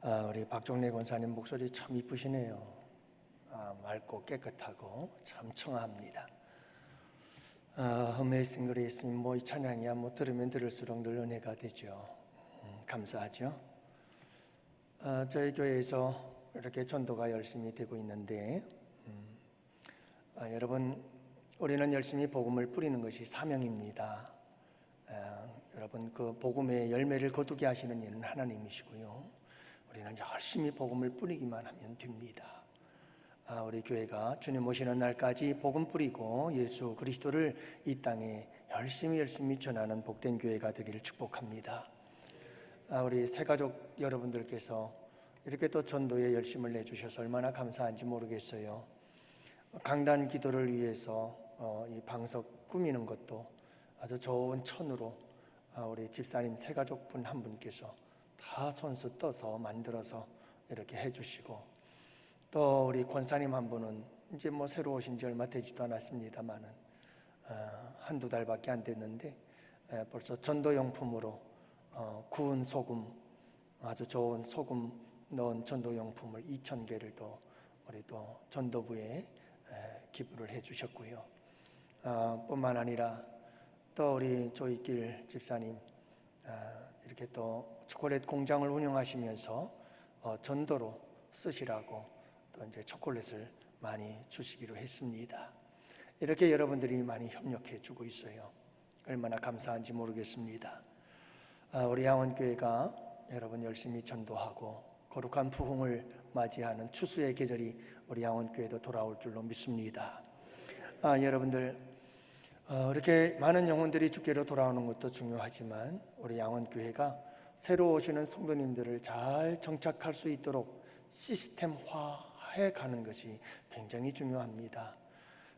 우리 박종래 권사님 목소리 참 이쁘시네요. 맑고 깨끗하고 참 청아합니다. Amazing Grace 이 찬양이야 들으면 들을수록 늘 은혜가 되죠. 감사하죠. 저희 교회에서 이렇게 전도가 열심히 되고 있는데 여러분, 우리는 열심히 복음을 뿌리는 것이 사명입니다. 여러분, 그 복음의 열매를 거두게 하시는 이는 하나님이시고요, 우리는 열심히 복음을 뿌리기만 하면 됩니다. 우리 교회가 주님 오시는 날까지 복음 뿌리고 예수 그리스도를 이 땅에 열심히 전하는 복된 교회가 되기를 축복합니다. 우리 새가족 여러분들께서 이렇게 또 전도에 열심을 내주셔서 얼마나 감사한지 모르겠어요. 강단 기도를 위해서 이 방석 꾸미는 것도 아주 좋은 천으로 우리 집사님 새가족분 한 분께서 다 손수 떠서 만들어서 이렇게 해주시고, 또 우리 권사님 한 분은 이제 새로 오신 지 얼마 되지도 않았습니다만은 한두 달밖에 안 됐는데 벌써 전도용품으로 구운 소금, 아주 좋은 소금 넣은 전도용품을 2,000개를 또 우리 또 전도부에 기부를 해주셨고요. 뿐만 아니라 또 우리 조이길 집사님 이렇게 또 초콜릿 공장을 운영하시면서 전도로 쓰시라고 또 이제 초콜릿을 많이 주시기로 했습니다. 이렇게 여러분들이 많이 협력해 주고 있어요. 얼마나 감사한지 모르겠습니다. 우리 양원교회가 여러분 열심히 전도하고 거룩한 부흥을 맞이하는 추수의 계절이 우리 양원교회도 돌아올 줄로 믿습니다. 여러분들, 이렇게 많은 영혼들이 주께로 돌아오는 것도 중요하지만 우리 양원교회가 새로 오시는 성도님들을 잘 정착할 수 있도록 시스템화해 가는 것이 굉장히 중요합니다.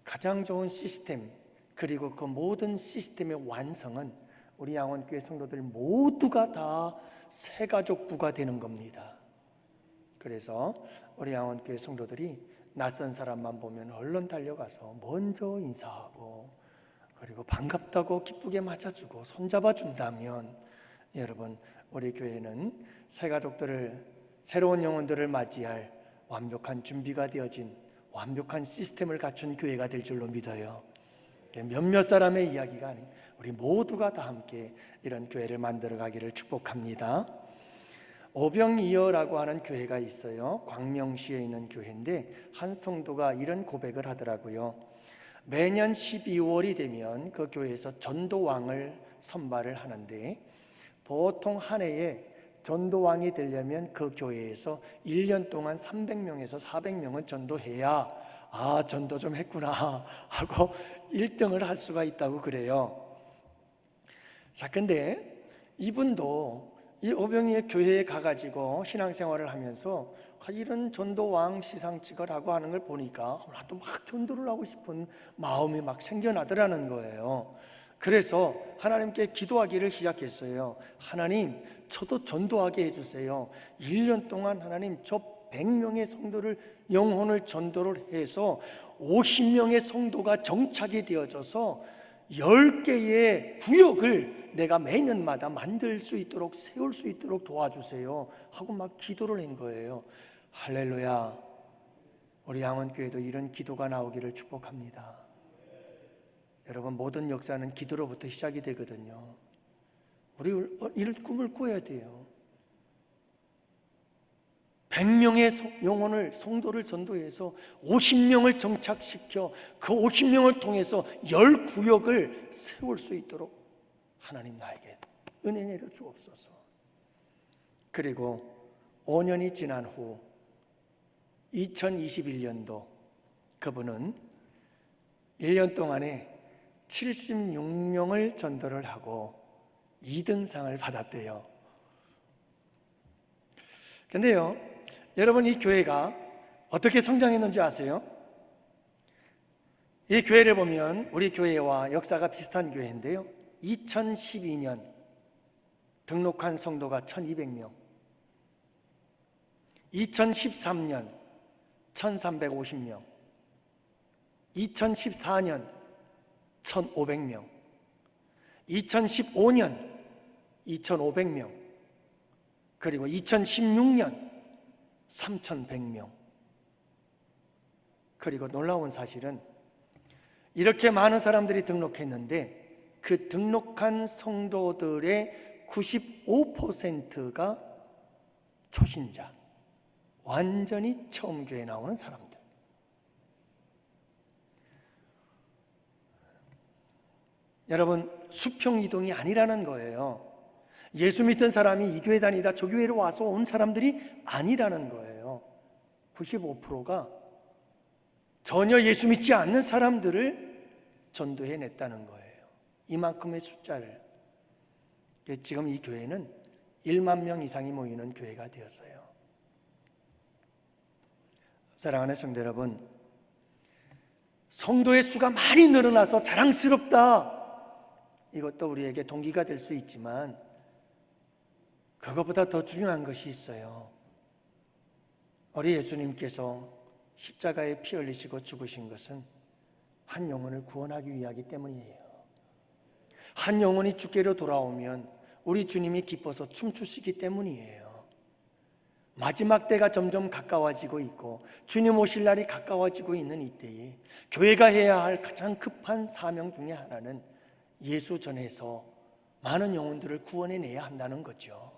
가장 좋은 시스템, 그리고 그 모든 시스템의 완성은 우리 양원교회 성도들 모두가 다 새가족부가 되는 겁니다. 그래서 우리 양원교회 성도들이 낯선 사람만 보면 얼른 달려가서 먼저 인사하고, 그리고 반갑다고 기쁘게 맞아주고 손잡아 준다면 여러분, 우리 교회는 새가족들을, 새로운 영혼들을 맞이할 완벽한 준비가 되어진 완벽한 시스템을 갖춘 교회가 될 줄로 믿어요. 몇몇 사람의 이야기가 아닌 우리 모두가 다 함께 이런 교회를 만들어 가기를 축복합니다. 오병이어라고 하는 교회가 있어요. 광명시에 있는 교회인데 한 성도가 이런 고백을 하더라고요. 매년 12월이 되면 그 교회에서 전도왕을 선발을 하는데, 보통 한 해에 전도왕이 되려면 그 교회에서 1년 동안 300명에서 400명은 전도해야 전도 좀 했구나 하고 1등을 할 수가 있다고 그래요. 자, 근데 이분도 이 오병이의 교회에 가가지고 신앙생활을 하면서 이런 전도왕 시상식을 하고 하는 걸 보니까 나도 막 전도를 하고 싶은 마음이 막 생겨나더라는 거예요. 그래서 하나님께 기도하기를 시작했어요. 하나님, 저도 전도하게 해주세요. 1년 동안 하나님, 저 100명의 성도를, 영혼을 전도를 해서 50명의 성도가 정착이 되어져서 10개의 구역을 내가 매년마다 만들 수 있도록, 세울 수 있도록 도와주세요 하고 막 기도를 한 거예요. 할렐루야. 우리 양원교회도 이런 기도가 나오기를 축복합니다. 여러분, 모든 역사는 기도로부터 시작이 되거든요. 우리 이런 꿈을 꿔야 돼요. 100명의 영혼을, 성도를 전도해서 50명을 정착시켜 그 50명을 통해서 10구역을 세울 수 있도록 하나님 나에게 은혜 내려 주옵소서. 그리고 5년이 지난 후 2021년도 그분은 1년 동안에 76명을 전도를 하고 2등상을 받았대요. 근데요, 여러분, 이 교회가 어떻게 성장했는지 아세요? 이 교회를 보면 우리 교회와 역사가 비슷한 교회인데요, 2012년 등록한 성도가 1200명, 2013년 1350명, 2014년 1500명, 2015년 2500명, 그리고 2016년 3,100명. 그리고 놀라운 사실은 이렇게 많은 사람들이 등록했는데 그 등록한 성도들의 95%가 초신자, 완전히 처음 교회 나오는 사람들. 여러분, 수평이동이 아니라는 거예요. 예수 믿던 사람이 이 교회 다니다 저 교회로 와서 온 사람들이 아니라는 거예요. 95%가 전혀 예수 믿지 않는 사람들을 전도해냈다는 거예요. 이만큼의 숫자를. 지금 이 교회는 1만 명 이상이 모이는 교회가 되었어요. 사랑하는 성도 여러분, 성도의 수가 많이 늘어나서 자랑스럽다, 이것도 우리에게 동기가 될 수 있지만 그것보다 더 중요한 것이 있어요. 우리 예수님께서 십자가에 피 흘리시고 죽으신 것은 한 영혼을 구원하기 위하기 때문이에요. 한 영혼이 주께로 돌아오면 우리 주님이 기뻐서 춤추시기 때문이에요. 마지막 때가 점점 가까워지고 있고 주님 오실 날이 가까워지고 있는 이때에 교회가 해야 할 가장 급한 사명 중에 하나는 예수 전에서 많은 영혼들을 구원해내야 한다는 거죠.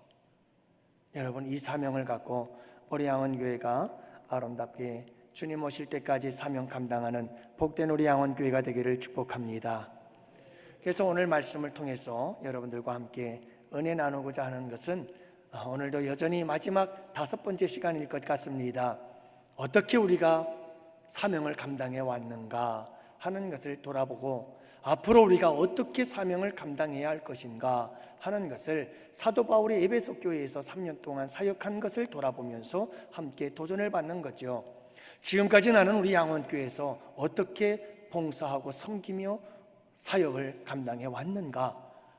여러분, 이 사명을 갖고 우리 양원교회가 아름답게 주님 오실 때까지 사명 감당하는 복된 우리 양원교회가 되기를 축복합니다. 그래서 오늘 말씀을 통해서 여러분들과 함께 은혜 나누고자 하는 것은 오늘도 여전히 마지막 5번째 시간일 것 같습니다. 어떻게 우리가 사명을 감당해 왔는가 하는 것을 돌아보고 앞으로 우리가 어떻게 사명을 감당해야 할 것인가 하는 것을 사도 바울이 에베소 교회에서 3년 동안 사역한 것을 돌아보면서 함께 도전을 받는 거죠. 지금까지 나는 우리 양원교회에서 어떻게 봉사하고 섬기며 사역을 감당해 왔는가,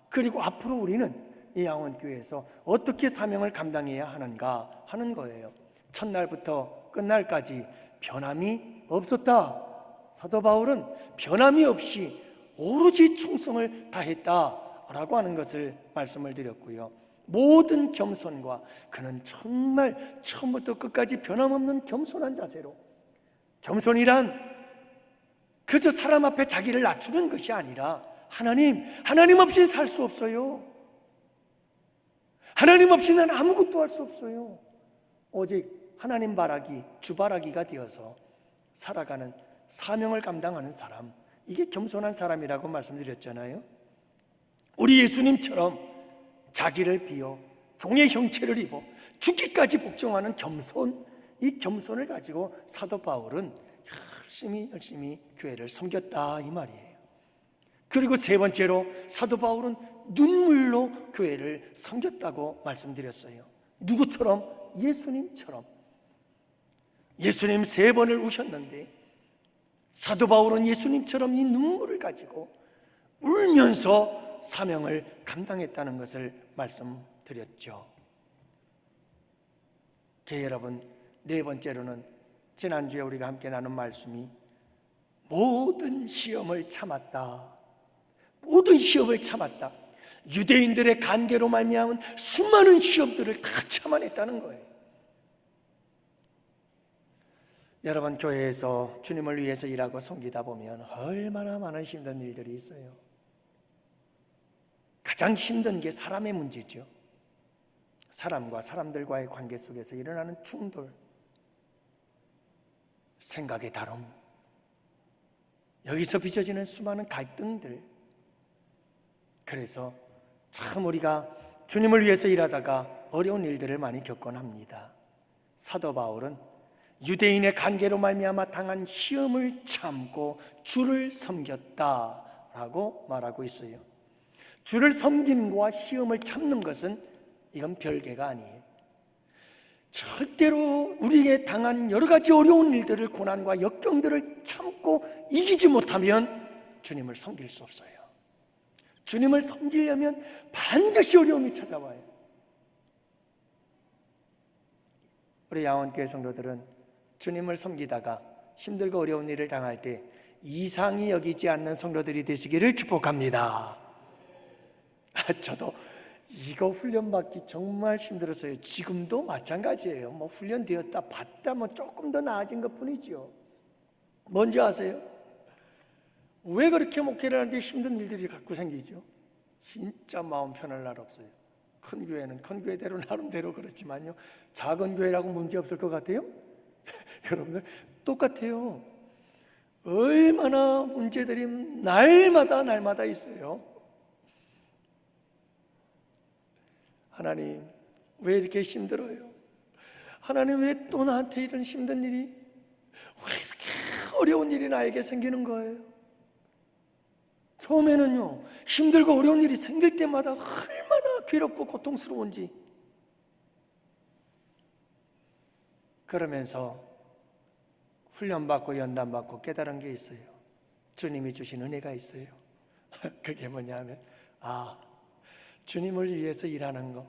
그리고 앞으로 우리는 이 양원교회에서 어떻게 사명을 감당해야 하는가 하는 거예요. 첫날부터 끝날까지 변함이 없었다. 사도 바울은 변함이 없이 오로지 충성을 다했다라고 하는 것을 말씀을 드렸고요. 모든 겸손과 그는 정말 처음부터 끝까지 변함없는 겸손한 자세로, 겸손이란 그저 사람 앞에 자기를 낮추는 것이 아니라 하나님 없이 살 수 없어요. 하나님 없이 난 아무것도 할 수 없어요. 오직 하나님 바라기, 주 바라기가 되어서 살아가는 사명을 감당하는 사람, 이게 겸손한 사람이라고 말씀드렸잖아요. 우리 예수님처럼 자기를 비워 종의 형체를 입어 죽기까지 복종하는 겸손, 이 겸손을 가지고 사도 바울은 열심히 교회를 섬겼다 이 말이에요. 그리고 세 번째로 사도 바울은 눈물로 교회를 섬겼다고 말씀드렸어요. 누구처럼? 예수님처럼. 예수님 3번을 우셨는데 사도 바울은 예수님처럼 이 눈물을 가지고 울면서 사명을 감당했다는 것을 말씀드렸죠. 교회 여러분, 4번째로는 지난주에 우리가 함께 나눈 말씀이 모든 시험을 참았다. 모든 시험을 참았다. 유대인들의 간계로 말미암은 수많은 시험들을 다 참아냈다는 거예요. 여러분, 교회에서 주님을 위해서 일하고 섬기다 보면 얼마나 많은 힘든 일들이 있어요. 가장 힘든 게 사람의 문제죠. 사람과 사람들과의 관계 속에서 일어나는 충돌, 생각의 다름, 여기서 빚어지는 수많은 갈등들. 그래서 참 우리가 주님을 위해서 일하다가 어려운 일들을 많이 겪곤 합니다. 사도 바울은 유대인의 관계로 말미암아 당한 시험을 참고 주를 섬겼다라고 말하고 있어요. 주를 섬김과 시험을 참는 것은 이건 별개가 아니에요. 절대로 우리에게 당한 여러 가지 어려운 일들을, 고난과 역경들을 참고 이기지 못하면 주님을 섬길 수 없어요. 주님을 섬기려면 반드시 어려움이 찾아와요. 우리 양원교회 성도들은 주님을 섬기다가 힘들고 어려운 일을 당할 때 이상히 여기지 않는 성도들이 되시기를 축복합니다. 저도 이거 훈련받기 정말 힘들었어요. 지금도 마찬가지예요. 뭐 훈련되었다 봤다 뭐 조금 더 나아진 것 뿐이죠. 뭔지 아세요? 왜 그렇게 목회를 하는데 힘든 일들이 자꾸 생기죠? 진짜 마음 편할 날 없어요. 큰 교회는 큰 교회대로 나름대로 그렇지만요, 작은 교회라고 문제 없을 것 같아요? 여러분들 똑같아요. 얼마나 문제들이 날마다 있어요. 하나님 왜 이렇게 힘들어요? 하나님 왜 또 나한테 이런 힘든 일이, 왜 이렇게 어려운 일이 나에게 생기는 거예요? 처음에는요, 힘들고 어려운 일이 생길 때마다 얼마나 괴롭고 고통스러운지. 그러면서 훈련받고 연단받고 깨달은 게 있어요. 주님이 주신 은혜가 있어요. 그게 뭐냐면, 주님을 위해서 일하는 거,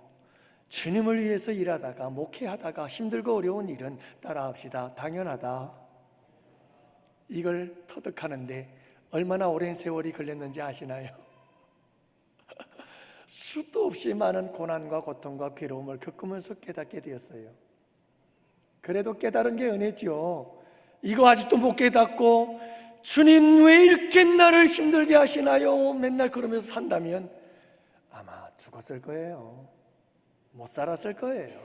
주님을 위해서 일하다가 목회하다가 힘들고 어려운 일은 따라합시다. 당연하다. 이걸 터득하는데 얼마나 오랜 세월이 걸렸는지 아시나요? 수도 없이 많은 고난과 고통과 괴로움을 겪으면서 깨닫게 되었어요. 그래도 깨달은 게 은혜죠. 이거 아직도 못 깨닫고 주님 왜 이렇게 나를 힘들게 하시나요? 맨날 그러면서 산다면 아마 죽었을 거예요. 못 살았을 거예요.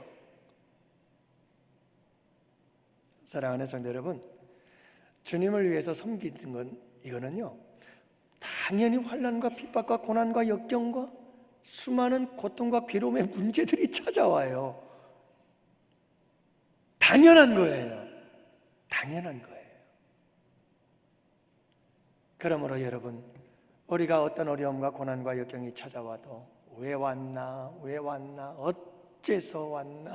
사랑하는 성도 여러분, 주님을 위해서 섬기는 건 이거는요, 당연히 환난과 핍박과 고난과 역경과 수많은 고통과 괴로움의 문제들이 찾아와요. 당연한 거예요. 당연한 거예요. 그러므로 여러분, 우리가 어떤 어려움과 고난과 역경이 찾아와도 왜 왔나, 어째서 왔나,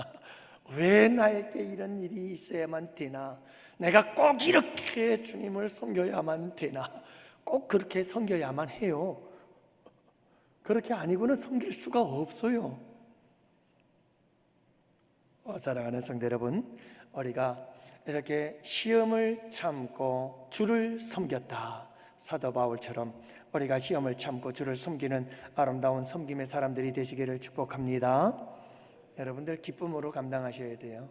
왜 나에게 이런 일이 있어야만 되나, 내가 꼭 이렇게 주님을 섬겨야만 되나, 꼭 그렇게 섬겨야만 해요. 그렇게 아니고는 섬길 수가 없어요. 사랑하는 성도 여러분, 우리가 이렇게 시험을 참고 주를 섬겼다, 사도 바울처럼 우리가 시험을 참고 주를 섬기는 아름다운 섬김의 사람들이 되시기를 축복합니다. 여러분들 기쁨으로 감당하셔야 돼요.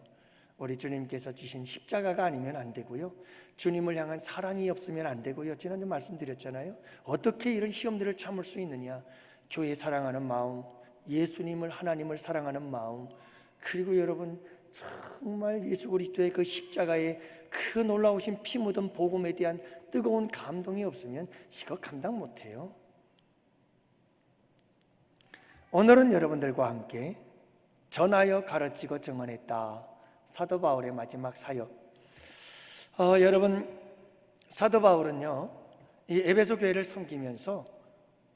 우리 주님께서 지신 십자가가 아니면 안 되고요, 주님을 향한 사랑이 없으면 안 되고요. 지난주 말씀드렸잖아요. 어떻게 이런 시험들을 참을 수 있느냐? 교회 사랑하는 마음, 예수님을, 하나님을 사랑하는 마음, 그리고 여러분 정말 예수 그리스도의 그 십자가의 그 놀라우신 피 묻은 복음에 대한 뜨거운 감동이 없으면 이거 감당 못해요. 오늘은 여러분들과 함께 전하여 가르치고 증언했다, 사도 바울의 마지막 사역. 여러분, 사도 바울은요, 이 에베소 교회를 섬기면서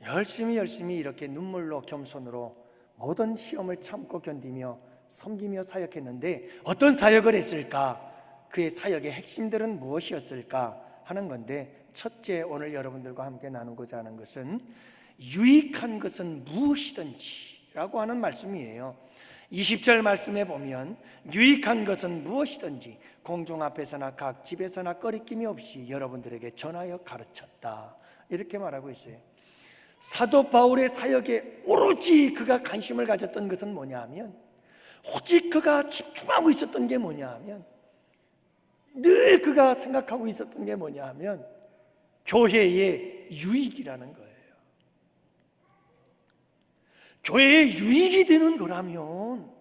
열심히 이렇게 눈물로 겸손으로 모든 시험을 참고 견디며 섬기며 사역했는데 어떤 사역을 했을까? 그의 사역의 핵심들은 무엇이었을까 하는 건데, 첫째 오늘 여러분들과 함께 나누고자 하는 것은 유익한 것은 무엇이든지 라고 하는 말씀이에요. 20절 말씀에 보면 유익한 것은 무엇이든지 공중 앞에서나 각 집에서나 꺼리낌이 없이 여러분들에게 전하여 가르쳤다, 이렇게 말하고 있어요. 사도 바울의 사역에 오로지 그가 관심을 가졌던 것은 뭐냐 하면, 오직 그가 집중하고 있었던 게 뭐냐 하면, 늘 그가 생각하고 있었던 게 뭐냐 하면 교회의 유익이라는 거예요. 교회의 유익이 되는 거라면,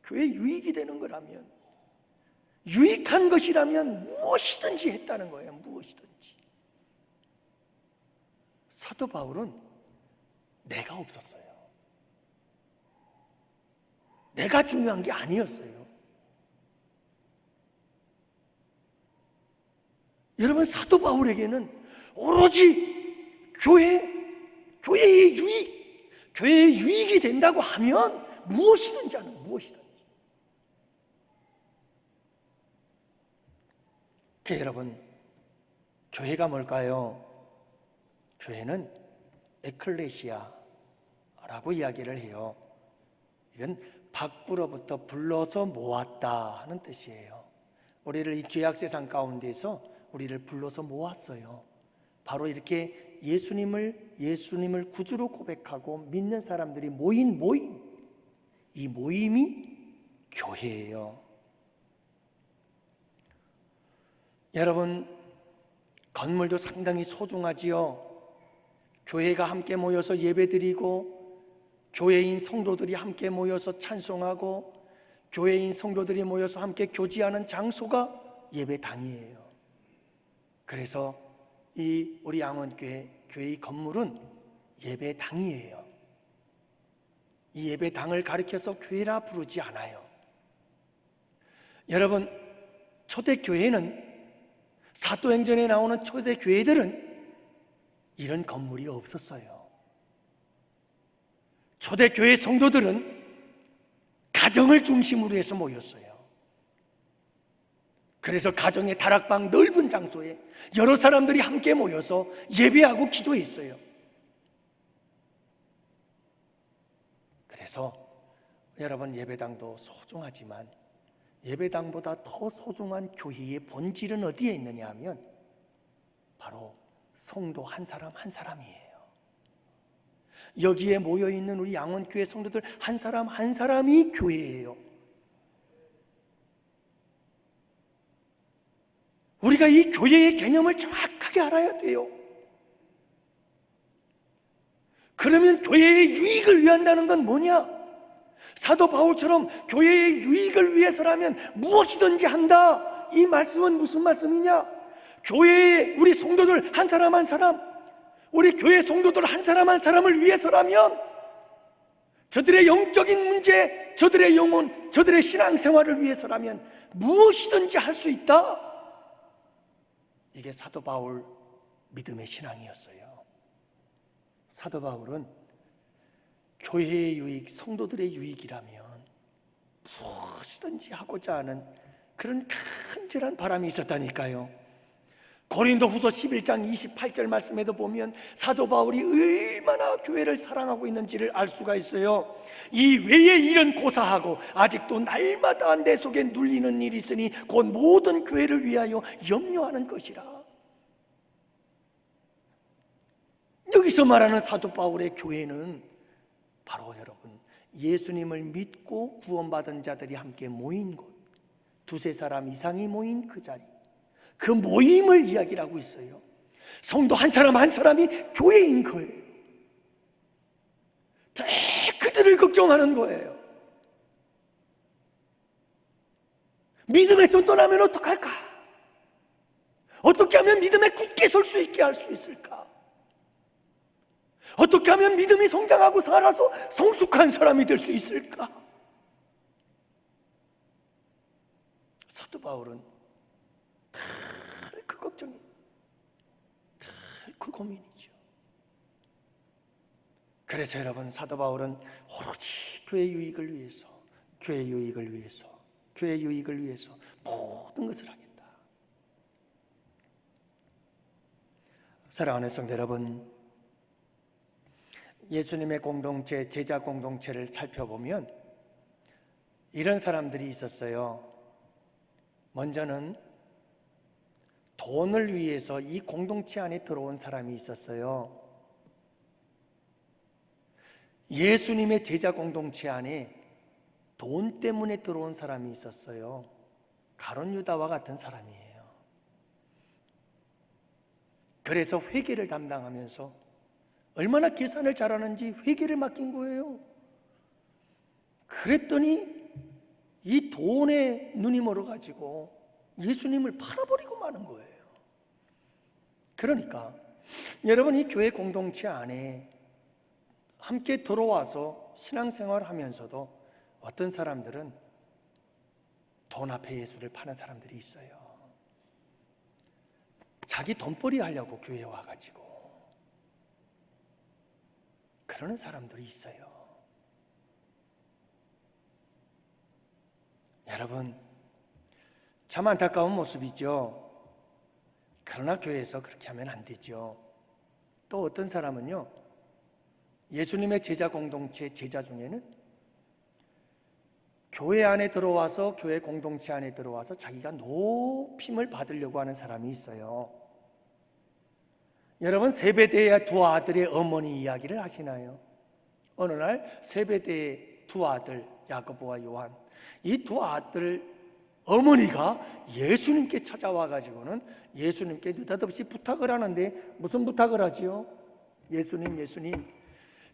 교회의 유익이 되는 거라면, 유익한 것이라면 무엇이든지 했다는 거예요. 무엇이든지. 사도 바울은 내가 없었어요. 내가 중요한 게 아니었어요. 여러분, 사도 바울에게는 오로지 교회의 유익, 교회의 유익이 된다고 하면 무엇이든지 하는, 무엇이든지. 여러분, 교회가 뭘까요? 교회는 에클레시아라고 이야기를 해요. 이건 밖으로부터 불러서 모았다 하는 뜻이에요. 우리를 이 죄악 세상 가운데서 우리를 불러서 모았어요. 바로 이렇게 예수님을 구주로 고백하고 믿는 사람들이 모인 모임, 이 모임이 교회예요. 여러분, 건물도 상당히 소중하지요. 교회가 함께 모여서 예배드리고, 교회인 성도들이 함께 모여서 찬송하고, 교회인 성도들이 모여서 함께 교제하는 장소가 예배당이에요. 그래서 우리 양원교회의 건물은 예배당이에요. 이 예배당을 가리켜서 교회라 부르지 않아요. 여러분, 초대교회는, 사도행전에 나오는 초대교회들은 이런 건물이 없었어요. 초대교회 성도들은 가정을 중심으로 해서 모였어요. 그래서 가정의 다락방 넓은 장소에 여러 사람들이 함께 모여서 예배하고 기도했어요. 그래서 여러분, 예배당도 소중하지만 예배당보다 더 소중한 교회의 본질은 어디에 있느냐 하면 바로 성도 한 사람 한 사람이에요. 여기에 모여있는 우리 양원교회 성도들 한 사람 한 사람이 교회예요. 우리가 이 교회의 개념을 정확하게 알아야 돼요. 그러면 교회의 유익을 위한다는 건 뭐냐? 사도 바울처럼 교회의 유익을 위해서라면 무엇이든지 한다. 이 말씀은 무슨 말씀이냐? 교회의 우리 성도들 한 사람 한 사람, 우리 교회 성도들 한 사람 한 사람을 위해서라면, 저들의 영적인 문제, 저들의 영혼, 저들의 신앙생활을 위해서라면 무엇이든지 할 수 있다. 이게 사도 바울 믿음의 신앙이었어요. 사도 바울은 교회의 유익, 성도들의 유익이라면 무엇이든지 하고자 하는 그런 간절한 바람이 있었다니까요. 고린도후서 11장 28절 말씀에도 보면 사도 바울이 얼마나 교회를 사랑하고 있는지를 알 수가 있어요. 이 외의 일은 고사하고 아직도 날마다 내 속에 눌리는 일이 있으니 곧 모든 교회를 위하여 염려하는 것이라. 여기서 말하는 사도 바울의 교회는 바로 여러분, 예수님을 믿고 구원받은 자들이 함께 모인 곳, 두세 사람 이상이 모인 그 자리, 그 모임을 이야기를 하고 있어요. 성도 한 사람 한 사람이 교회인 거예요. 그들을 걱정하는 거예요. 믿음에서 떠나면 어떡할까? 어떻게 하면 믿음에 굳게 설 수 있게 할 수 있을까? 어떻게 하면 믿음이 성장하고 살아서 성숙한 사람이 될 수 있을까? 사도 바울은 그 걱정이, 그 고민이죠. 그래서 여러분, 사도 바울은 오로지 교회 유익을 위해서, 교회 유익을 위해서, 교회 유익을 위해서 모든 것을 하겠다. 사랑하는 성도 여러분, 예수님의 공동체, 제자 공동체를 살펴보면 이런 사람들이 있었어요. 먼저는 돈을 위해서 이 공동체 안에 들어온 사람이 있었어요. 예수님의 제자 공동체 안에 돈 때문에 들어온 사람이 있었어요. 가룟 유다와 같은 사람이에요. 그래서 회계를 담당하면서 얼마나 계산을 잘하는지 회계를 맡긴 거예요. 그랬더니 이 돈에 눈이 멀어가지고 예수님을 팔아버리고 마는 거예요. 그러니까 여러분, 이 교회 공동체 안에 함께 들어와서 신앙생활을 하면서도 어떤 사람들은 돈 앞에 예수를 파는 사람들이 있어요. 자기 돈벌이 하려고 교회에 와가지고 그러는 사람들이 있어요. 여러분, 참 안타까운 모습이죠. 그러나 교회에서 그렇게 하면 안 되죠. 또 어떤 사람은요, 예수님의 제자 공동체 제자 중에는 교회 안에 들어와서, 교회 공동체 안에 들어와서 자기가 높임을 받으려고 하는 사람이 있어요. 여러분, 세베대의 두 아들의 어머니 이야기를 아시나요? 어느 날 세베대의 두 아들 야고보와 요한, 이 두 아들 어머니가 예수님께 찾아와 가지고는 예수님께 느닷없이 부탁을 하는데, 무슨 부탁을 하지요? 예수님,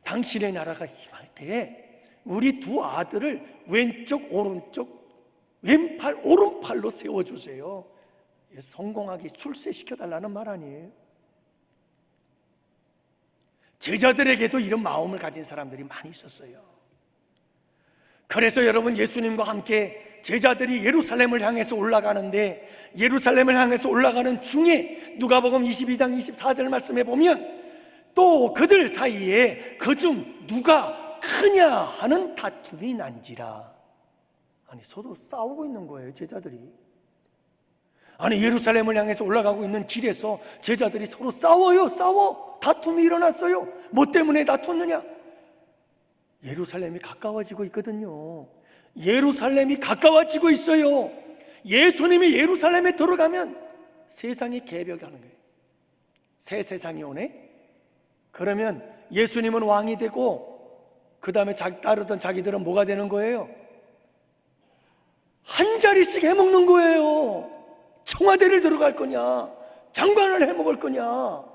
당신의 나라가 임할 때에 우리 두 아들을 왼쪽 오른쪽, 왼팔 오른팔로 세워주세요. 성공하게 출세시켜달라는 말 아니에요? 제자들에게도 이런 마음을 가진 사람들이 많이 있었어요. 그래서 여러분, 예수님과 함께 제자들이 예루살렘을 향해서 올라가는데, 예루살렘을 향해서 올라가는 중에 누가복음 22장 24절 말씀에 보면 또 그들 사이에 그중 누가 크냐 하는 다툼이 난지라. 아니, 서로 싸우고 있는 거예요, 제자들이. 아니, 예루살렘을 향해서 올라가고 있는 길에서 제자들이 서로 싸워. 다툼이 일어났어요. 뭐 때문에 다퉜느냐? 예루살렘이 가까워지고 있거든요. 예루살렘이 가까워지고 있어요. 예수님이 예루살렘에 들어가면 세상이 개벽하는 거예요. 새 세상이 오네? 그러면 예수님은 왕이 되고 그 다음에 따르던 자기들은 뭐가 되는 거예요? 한 자리씩 해먹는 거예요. 청와대를 들어갈 거냐, 장관을 해먹을 거냐.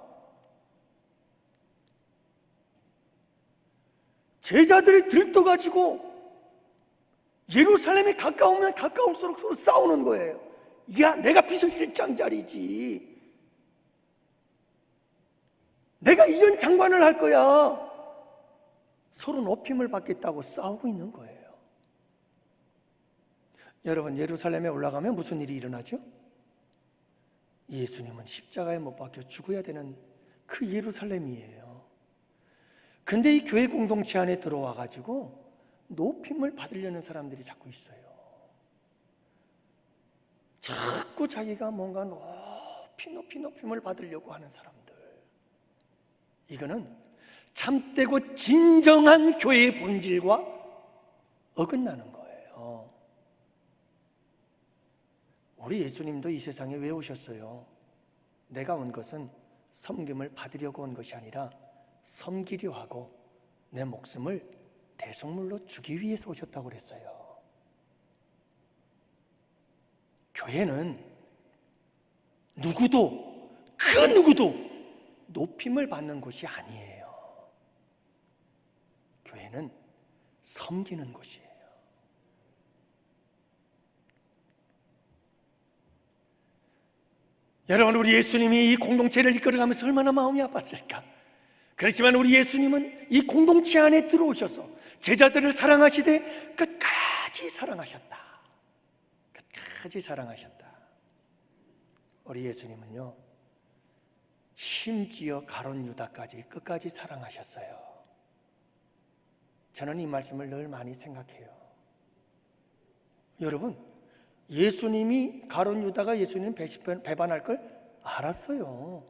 제자들이 들떠가지고 예루살렘이 가까우면 가까울수록 서로 싸우는 거예요. 야, 내가 비서실장 자리지, 내가 이런 장관을 할 거야. 서로 높임을 받겠다고 싸우고 있는 거예요. 여러분, 예루살렘에 올라가면 무슨 일이 일어나죠? 예수님은 십자가에 못 박혀 죽어야 되는 그 예루살렘이에요. 근데 이 교회 공동체 안에 들어와 가지고 높임을 받으려는 사람들이 자꾸 있어요. 자꾸 자기가 뭔가 높임을 받으려고 하는 사람들. 이거는 참되고 진정한 교회의 본질과 어긋나는 거예요. 우리 예수님도 이 세상에 왜 오셨어요? 내가 온 것은 섬김을 받으려고 온 것이 아니라 섬기려 하고 내 목숨을 대속물로 주기 위해서 오셨다고 그랬어요. 교회는 누구도, 그 누구도 높임을 받는 곳이 아니에요. 교회는 섬기는 곳이에요. 여러분, 우리 예수님이 이 공동체를 이끌어가면서 얼마나 마음이 아팠을까? 그렇지만 우리 예수님은 이 공동체 안에 들어오셔서 제자들을 사랑하시되 끝까지 사랑하셨다. 끝까지 사랑하셨다. 우리 예수님은요, 심지어 가룟 유다까지 끝까지 사랑하셨어요. 저는 이 말씀을 늘 많이 생각해요. 여러분, 예수님이 가룟 유다가 예수님 배반할 걸 알았어요.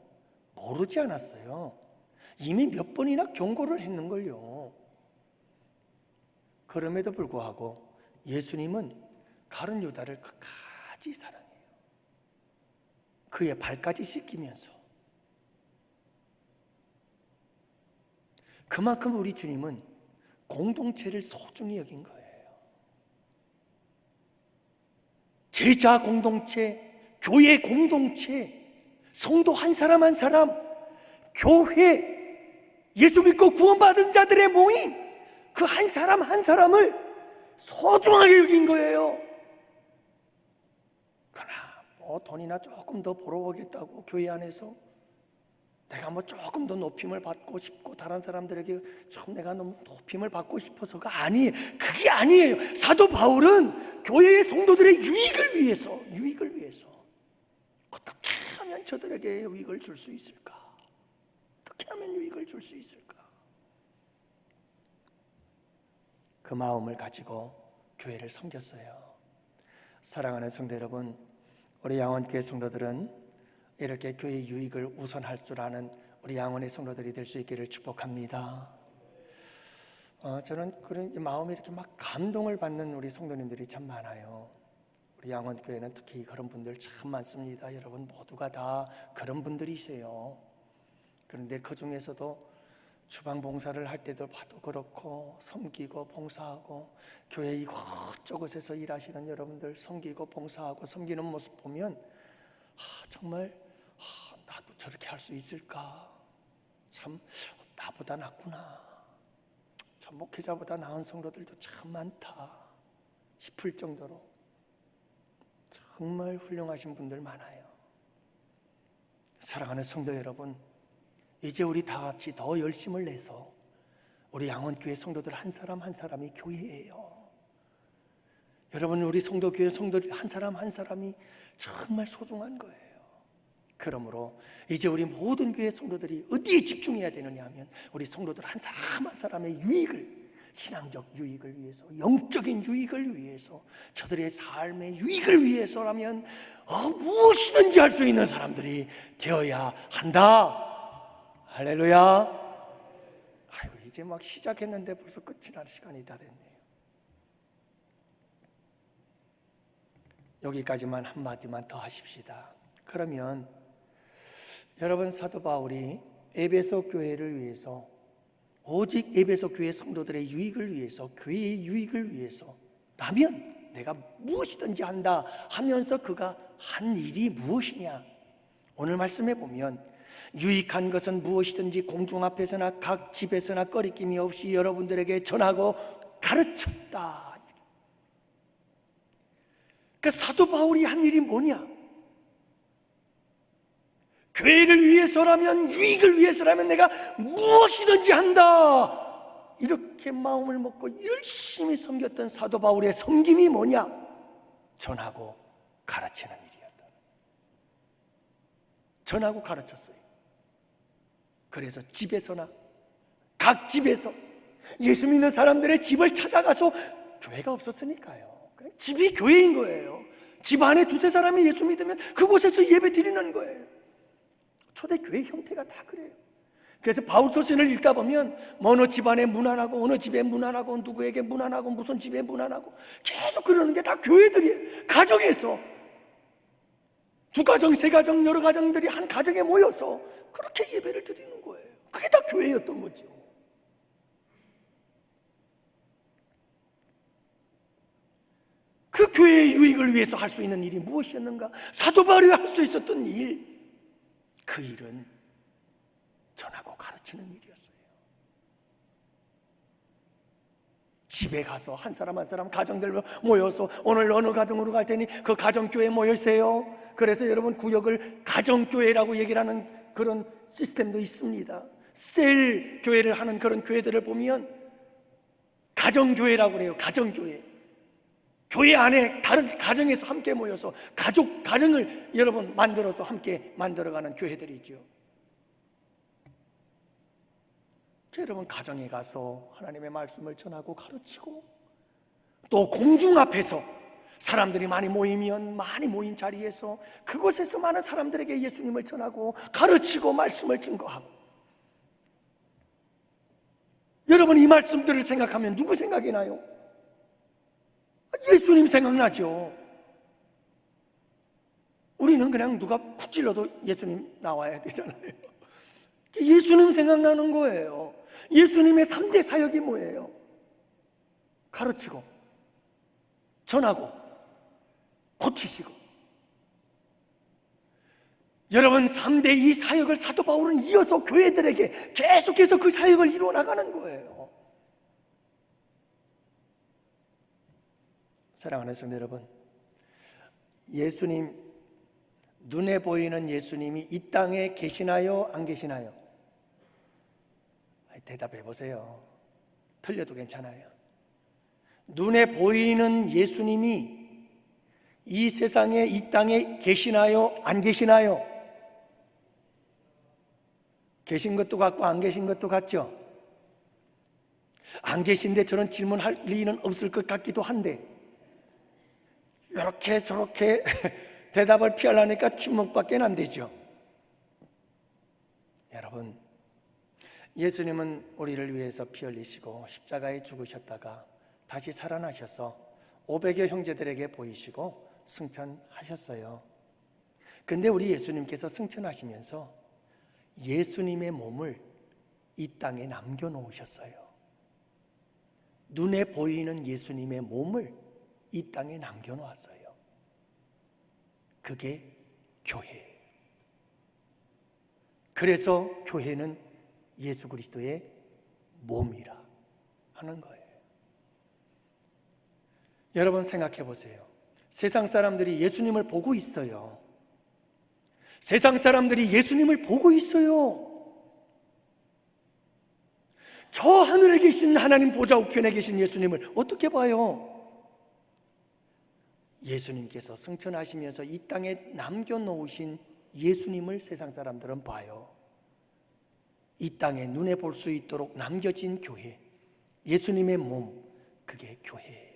모르지 않았어요. 이미 몇 번이나 경고를 했는걸요. 그럼에도 불구하고 예수님은 가룟 유다를 끝까지 사랑해요. 그의 발까지 씻기면서. 그만큼 우리 주님은 공동체를 소중히 여긴 거예요. 제자 공동체, 교회 공동체, 성도 한 사람 한 사람, 교회, 예수 믿고 구원받은 자들의 모임, 그 한 사람 한 사람을 소중하게 여긴 거예요. 그러나 뭐 돈이나 조금 더 벌어보겠다고 교회 안에서 내가 뭐 조금 더 높임을 받고 싶고 다른 사람들에게 좀 내가 너무 높임을 받고 싶어서가 아니에요. 그게 아니에요. 사도 바울은 교회의 성도들의 유익을 위해서 어떻게 하면 저들에게 유익을 줄 수 있을까? 어떻게 하면 유익을 줄 수 있을까? 그 마음을 가지고 교회를 섬겼어요. 사랑하는 성도 여러분, 우리 양원교회 성도들은 이렇게 교회의 유익을 우선할 줄 아는 우리 양원의 성도들이 될 수 있기를 축복합니다. 저는 그런 마음이 이렇게 막 감동을 받는 우리 성도님들이 참 많아요. 우리 양원교회는 특히 그런 분들 참 많습니다. 여러분 모두가 다 그런 분들이세요. 그런데 그 중에서도 주방 봉사를 할 때도 봐도 그렇고 섬기고 봉사하고 교회 이곳저곳에서 일하시는 여러분들 섬기고 봉사하고 섬기는 모습 보면 정말 나도 저렇게 할 수 있을까? 참 나보다 낫구나. 참 목회자보다 나은 성도들도 참 많다 싶을 정도로 정말 훌륭하신 분들 많아요. 사랑하는 성도 여러분, 이제 우리 다 같이 더 열심을 내서 우리 양원교회 성도들 한 사람 한 사람이 교회예요. 여러분, 우리 성도교회 성도들 한 사람 한 사람이 정말 소중한 거예요. 그러므로 이제 우리 모든 교회 성도들이 어디에 집중해야 되느냐 하면 우리 성도들 한 사람 한 사람의 유익을, 신앙적 유익을 위해서, 영적인 유익을 위해서, 저들의 삶의 유익을 위해서라면 무엇이든지 할 수 있는 사람들이 되어야 한다. 할렐루야. 아이고, 이제 막 시작했는데 벌써 끝이 날 시간이 다 됐네요. 여기까지만 한마디만 더 하십시다. 그러면 여러분, 사도 바울이 에베소 교회를 위해서, 오직 에베소 교회 성도들의 유익을 위해서, 교회의 유익을 위해서 라면 내가 무엇이든지 한다 하면서 그가 한 일이 무엇이냐? 오늘 말씀해 보면 유익한 것은 무엇이든지 공중 앞에서나 각 집에서나 꺼리낌이 없이 여러분들에게 전하고 가르쳤다. 그 사도 바울이 한 일이 뭐냐? 교회를 위해서라면, 유익을 위해서라면 내가 무엇이든지 한다. 이렇게 마음을 먹고 열심히 섬겼던 사도 바울의 섬김이 뭐냐? 전하고 가르치는 일이었다. 전하고 가르쳤어요. 그래서 집에서나 각 집에서 예수 믿는 사람들의 집을 찾아가서, 교회가 없었으니까요, 집이 교회인 거예요. 집 안에 두세 사람이 예수 믿으면 그곳에서 예배 드리는 거예요. 초대교회 형태가 다 그래요. 그래서 바울 서신을 읽다 보면 어느 집안에 문안하고 어느 집에 문안하고 누구에게 문안하고 무슨 집에 문안하고 계속 그러는 게 다 교회들이에요. 가정에서 두 가정, 세 가정, 여러 가정들이 한 가정에 모여서 그렇게 예배를 드리는 거예요. 그게 다 교회였던 거죠. 그 교회의 유익을 위해서 할 수 있는 일이 무엇이었는가? 사도 바울이 할 수 있었던 일, 그 일은 전하고 가르치는 일이었어요. 집에 가서 한 사람 한 사람 가정들로 모여서 오늘 어느 가정으로 갈 테니 그 가정교회에 모이세요. 그래서 여러분, 구역을 가정교회라고 얘기를 하는 그런 시스템도 있습니다. 셀 교회를 하는 그런 교회들을 보면 가정교회라고 그래요. 가정교회. 교회 안에 다른 가정에서 함께 모여서 가정을 여러분 만들어서 함께 만들어가는 교회들이죠. 여러분, 가정에 가서 하나님의 말씀을 전하고 가르치고, 또 공중 앞에서 사람들이 많이 모이면 많이 모인 자리에서 그곳에서 많은 사람들에게 예수님을 전하고 가르치고 말씀을 증거하고. 여러분, 이 말씀들을 생각하면 누구 생각이 나요? 예수님 생각나죠. 우리는 그냥 누가 쿡 찔러도 예수님 나와야 되잖아요. 예수님 생각나는 거예요. 예수님의 3대 사역이 뭐예요? 가르치고, 전하고, 고치시고. 여러분, 3대 이 사역을 사도 바울은 이어서 교회들에게 계속해서 그 사역을 이루어 나가는 거예요. 사랑하는 성도 여러분, 예수님, 눈에 보이는 예수님이 이 땅에 계시나요? 안 계시나요? 대답해 보세요. 틀려도 괜찮아요. 눈에 보이는 예수님이 이 세상에, 이 땅에 계시나요? 안 계시나요? 계신 것도 같고 안 계신 것도 같죠? 안 계신데 저런 질문할 리는 없을 것 같기도 한데, 이렇게 저렇게 대답을 피하려니까 침묵밖에 안 되죠. 여러분, 예수님은 우리를 위해서 피 흘리시고 십자가에 죽으셨다가 다시 살아나셔서 500여 형제들에게 보이시고 승천하셨어요. 근데 우리 예수님께서 승천하시면서 예수님의 몸을 이 땅에 남겨놓으셨어요. 눈에 보이는 예수님의 몸을 이 땅에 남겨놓았어요. 그게 교회예요. 그래서 교회는 예수 그리스도의 몸이라 하는 거예요. 여러분 생각해 보세요. 세상 사람들이 예수님을 보고 있어요. 세상 사람들이 예수님을 보고 있어요. 저 하늘에 계신 하나님 보좌 우편에 계신 예수님을 어떻게 봐요? 예수님께서 승천하시면서 이 땅에 남겨놓으신 예수님을 세상 사람들은 봐요. 이 땅에 눈에 볼 수 있도록 남겨진 교회, 예수님의 몸, 그게 교회예요.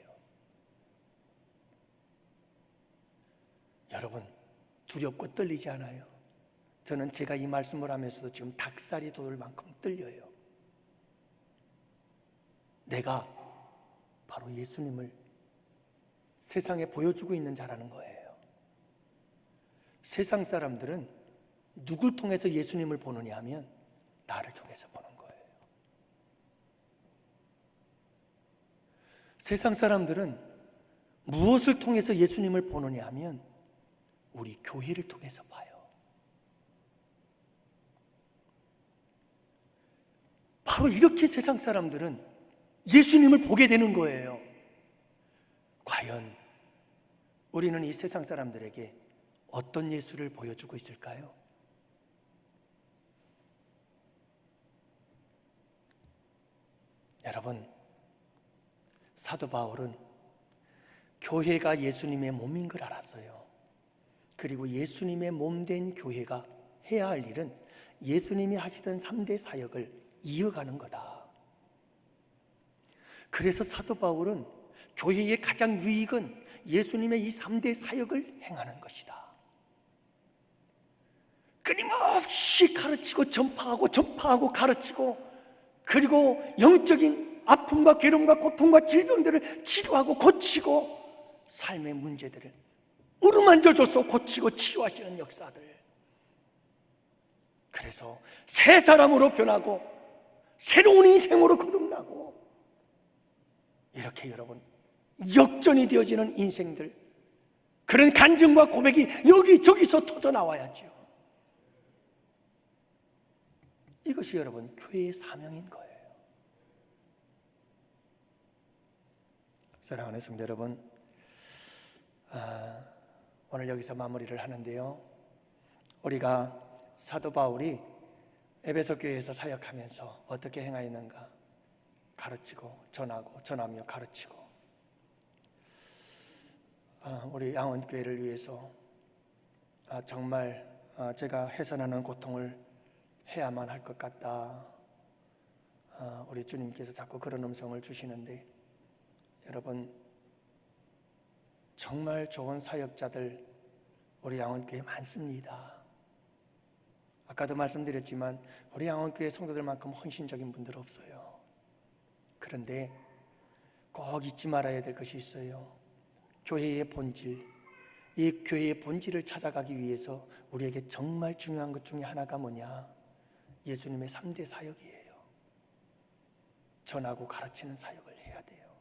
여러분 두렵고 떨리지 않아요? 저는 제가 이 말씀을 하면서도 지금 닭살이 돋을 만큼 떨려요. 내가 바로 예수님을 세상에 보여주고 있는 자라는 거예요. 세상 사람들은 누굴 통해서 예수님을 보느냐 하면 나를 통해서 보는 거예요. 세상 사람들은 무엇을 통해서 예수님을 보느냐 하면 우리 교회를 통해서 봐요. 바로 이렇게 세상 사람들은 예수님을 보게 되는 거예요. 과연 우리는 이 세상 사람들에게 어떤 예수를 보여주고 있을까요? 여러분, 사도 바울은 교회가 예수님의 몸인 걸 알았어요. 그리고 예수님의 몸된 교회가 해야 할 일은 예수님이 하시던 3대 사역을 이어가는 거다. 그래서 사도 바울은 교회의 가장 유익은 예수님의 이 3대 사역을 행하는 것이다. 끊임없이 가르치고 전파하고 가르치고, 그리고 영적인 아픔과 괴로움과 고통과 질병들을 치료하고 고치고, 삶의 문제들을 어루만져줘서 고치고 치유하시는 역사들. 그래서 새 사람으로 변하고 새로운 인생으로 거듭나고, 이렇게 여러분 역전이 되어지는 인생들, 그런 간증과 고백이 여기저기서 터져나와야죠. 이것이 여러분 교회의 사명인 거예요. 사랑하는 성도 여러분, 오늘 여기서 마무리를 하는데요, 우리가 사도 바울이 에베소 교회에서 사역하면서 어떻게 행하였는가? 가르치고 전하며 가르치고, 우리 양원교회를 위해서 정말 제가 해산하는 고통을 해야만 할 것 같다, 우리 주님께서 자꾸 그런 음성을 주시는데, 여러분 정말 좋은 사역자들 우리 양원교회에 많습니다. 아까도 말씀드렸지만 우리 양원교회 성도들만큼 헌신적인 분들 없어요. 그런데 꼭 잊지 말아야 될 것이 있어요. 교회의 본질, 이 교회의 본질을 찾아가기 위해서 우리에게 정말 중요한 것 중에 하나가 뭐냐? 예수님의 3대 사역이에요. 전하고 가르치는 사역을 해야 돼요.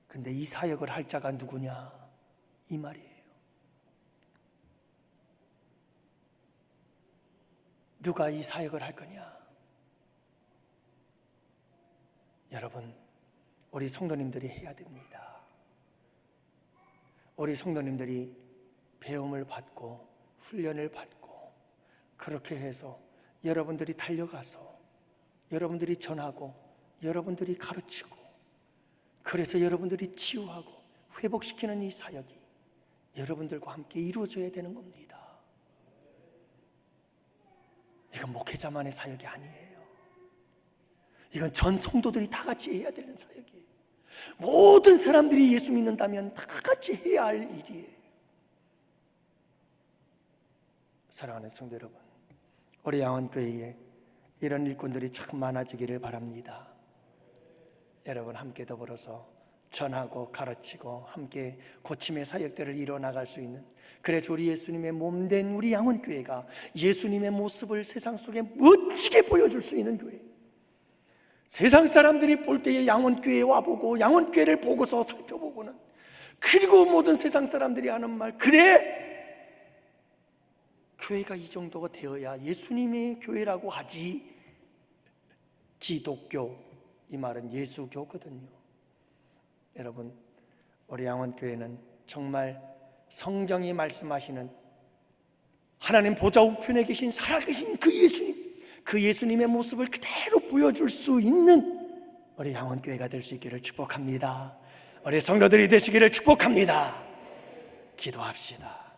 근데 이 사역을 할 자가 누구냐? 이 말이에요. 누가 이 사역을 할 거냐? 여러분, 우리 성도님들이 해야 됩니다. 우리 성도님들이 배움을 받고 훈련을 받고, 그렇게 해서 여러분들이 달려가서 여러분들이 전하고 여러분들이 가르치고, 그래서 여러분들이 치유하고 회복시키는 이 사역이 여러분들과 함께 이루어져야 되는 겁니다. 이건 목회자만의 사역이 아니에요. 이건 전 성도들이 다 같이 해야 되는 사역이에요. 모든 사람들이 예수 믿는다면 다 같이 해야 할 일이에요. 사랑하는 성도 여러분, 우리 양원교회에 이런 일꾼들이 참 많아지기를 바랍니다. 여러분 함께 더불어서 전하고 가르치고 함께 고침의 사역들을 이뤄나갈 수 있는, 그래서 우리 예수님의 몸된 우리 양원교회가 예수님의 모습을 세상 속에 멋지게 보여줄 수 있는 교회, 세상 사람들이 볼 때에 양원교회에 와보고 양원교회를 보고서 살펴보고는, 그리고 모든 세상 사람들이 하는 말, 그래 교회가 이 정도가 되어야 예수님의 교회라고 하지, 기독교, 이 말은 예수교거든요. 여러분, 우리 양원교회는 정말 성경이 말씀하시는 하나님 보좌 우편에 계신 살아계신 그 예수님, 그 예수님의 모습을 그대로 보여줄 수 있는 우리 양원교회가 될 수 있기를 축복합니다. 우리 성도들이 되시기를 축복합니다. 기도합시다.